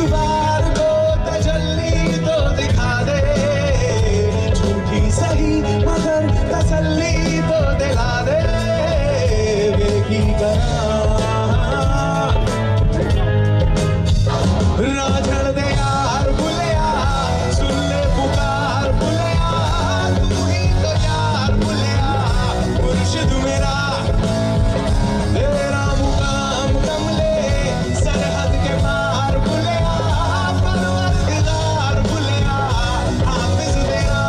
दीवार को तजल्ली तो दिखा दे, झूठी सही मगर तसल्ली तो दिला दे, बेकी करा राझड़ दे यार बुलिया, सुन ले पुकार बुलिया, तू ही तो यार बुलिया, मुर्शिद मेरा तेरा मुकाम कमले सरहद के पार बुलिया, परवरदिगार बुलिया, हाफिज तेरा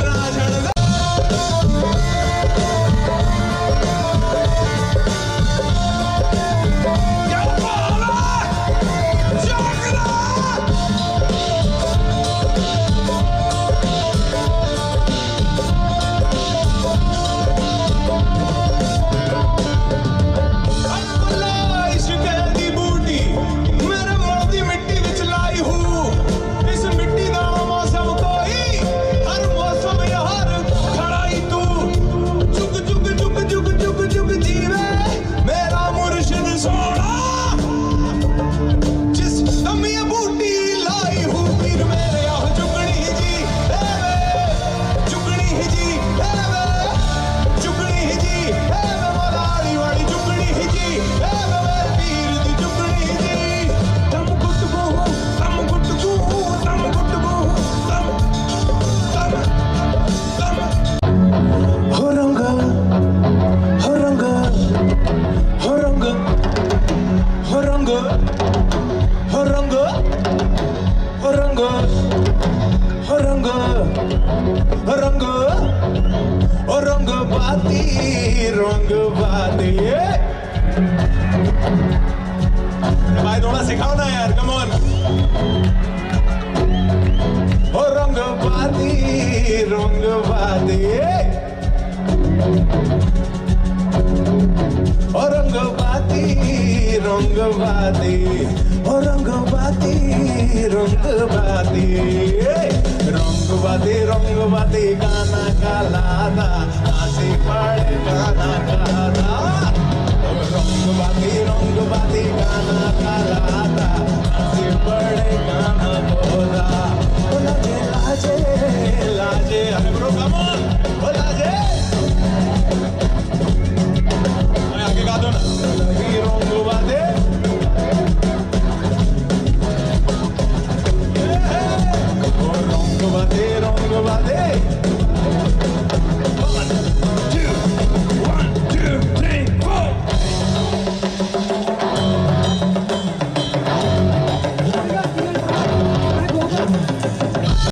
राझड़ दे भाई थोड़ा सिखाओ ना यार, कम ऑन। ओ रंगवादी रंगवादी ओ रंगवादी रंगवादी ओ रंगवादी रंगवादी रंगवादी रंगवादी गाना गालादा आसे पड़े गाना गाना रंगवादी रंगवादी गाना गालादा